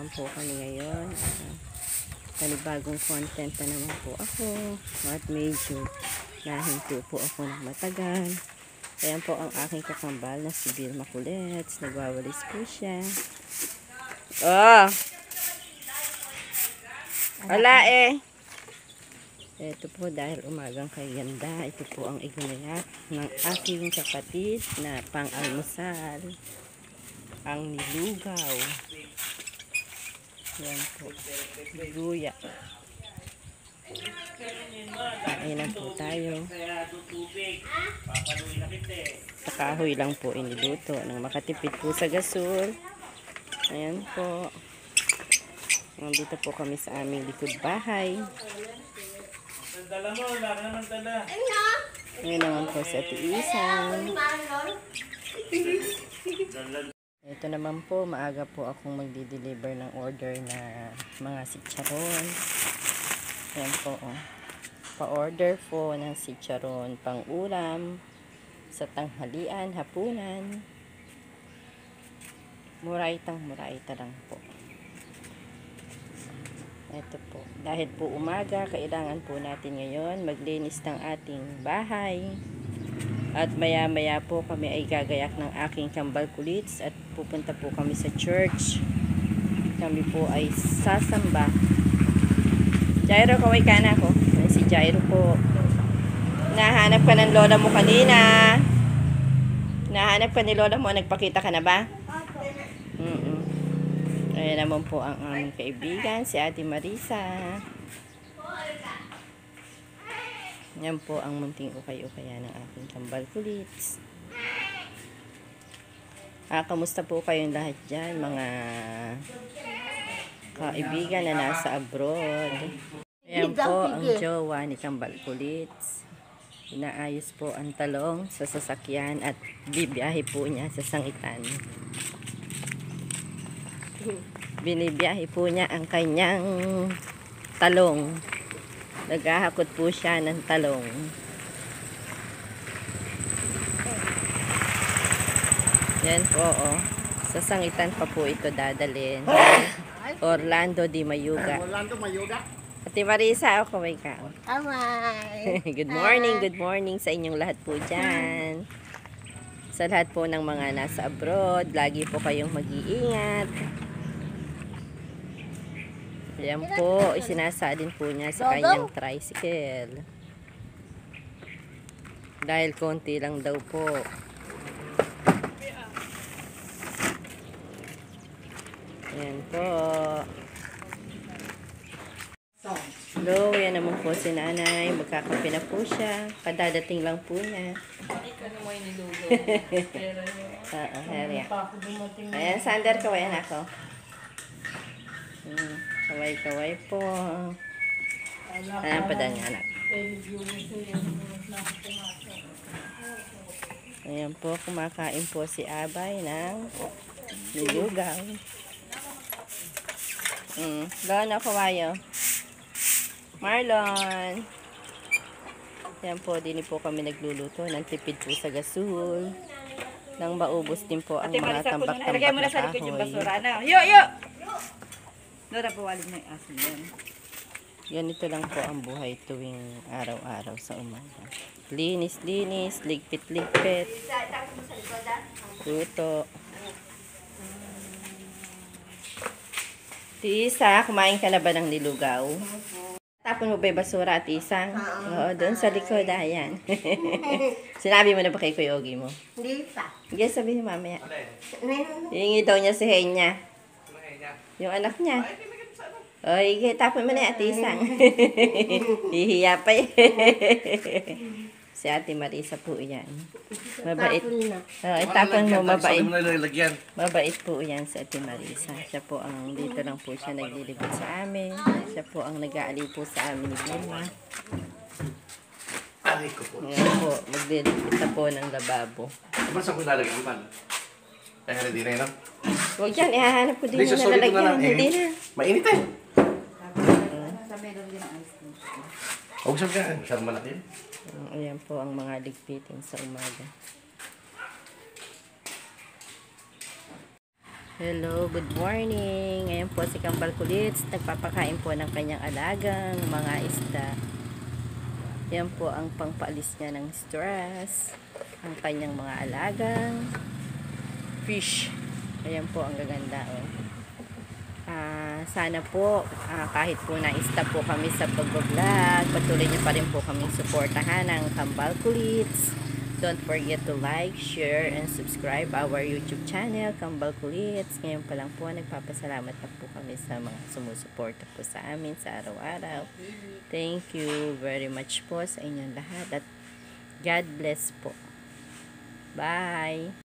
naman po kami ngayon. Panibagong content na naman po ako. At medyo nahinto po ako ng matagal. Ayan po ang aking kakambal na si Bill Makulets. Nagwawalis po siya. Oh! Wala eh! Ito po dahil umagang kay ganda. Ito po ang iginayak ng aking kapatid na pang-almusal. Ang nilugaw. Yan po. Luya. Ayan lang po tayo. Sa kahoy lang po iniluto. Nang makatipid po sa gasol. Ayan po. Nandito po kami sa aming likod bahay. Ayan naman po sa tiisan. Ito naman po, maaga po akong magdi-deliver ng order na mga chicharon. Ayan po, oh. Pa-order po ng chicharon pang ulam sa tanghalian, hapunan. Muraitang-muraita lang po. Ito po. Dahil po umaga, kailangan po natin ngayon maglinis ng ating bahay. At maya-maya po kami ay gagayak ng aking kambal kulits at pupunta po kami sa church. Kami po ay sasamba. Jairo, kaway ka na ako. Si Jairo po. Nahanap ka ng lola mo kanina. Nahanap ka ni lola mo. Nagpakita ka na ba? Ayan naman po ang aming kaibigan, si Ate Marisa. Yan po ang munting ukay-ukaya ng aking kambal kulits. Kamusta po kayong lahat dyan, mga kaibigan na nasa abroad? Ayan po ang jowa ni kambal kulits. Inaayos po ang talong sa sasakyan at bibiyahe po niya sa sangitan. Binibiyahe po niya ang kanyang talong. Naghahakot po siya ng talong. Yan po, oh. Sa sangitan pa po ito dadalhin. Orlando de Mayuga. Orlando Mayuga. Ate Marisa, ako may ka. Amay. Good morning sa inyong lahat po dyan. Sa lahat po ng mga nasa abroad, lagi po kayong mag-iingat. Yan po, isinasadin po niya sa kanyang tricycle. Dahil konti lang daw po. Yan po. Hello, yan naman po si nanay. Magkakape na po siya. Kadadating lang po niya. Ayan, Sander, kaway anak ko. Kaway-kaway po. Ayan pa dyan anak. Ayan po, kumakain po si Abay ng nilugaw. Doon ako kawayo. Marlon. Ayan po, din po kami nagluluto ng tipid po sa gasol. Nang maubos din po ang mga tambak-tambak na kahoy. Yo! Nora po walig na yung asin yan. Ganito lang po ang buhay tuwing araw-araw sa umaga. Linis-linis, ligpit-ligpit. Luto. Tisa, kumain ka na ba ng nilugaw? Tapon mo ba yung basura, Tisa? Oo, doon sa likod, ayan. Sinabi mo na ba kay Kuya Ogie mo? Hindi pa. Sige, sabihin mamaya. Hihingi daw niya si Henya. Yung anak niya. O, hige, tapon mo na yung Atisang. Hihiya pa eh. Si Ate Marisa po yan. Mabait. Itapon mo, mabait. Mabait po yan si Ate Marisa. Siya po ang, dito lang po siya naglilibot sa amin. Siya po ang nag-aaliw po sa amin ni Vilma. Ngayon po, maglilibot na po ng lababo. Basta ko lalagyan man. Kaya hindi na yun, no? Huwag yan, ihahanap ko din yung nalalagyan. Hindi na. Mainit eh. Huwag sabi ka, masyadong malaki. Ayan po ang mga ligpitin sa umaga. Hello, good morning. Ngayon po si Kambal Kulits, nagpapakain po ng kanyang alagang mga isda. Yan po ang pangpaalis niya ng stress. Ang kanyang mga alagang fish. Ayan po ang gaganda. Oh. Sana po, kahit po na-stop po kami sa pag-vlog, patuloy niyo pa rin po kaming suportahan ng Kambal Kulits. Don't forget to like, share, and subscribe our YouTube channel, Kambal Kulits. Ngayon pa lang po, nagpapasalamat na po kami sa mga sumusuporta po sa amin sa araw-araw. Thank you very much po sa inyong lahat at God bless po. Bye!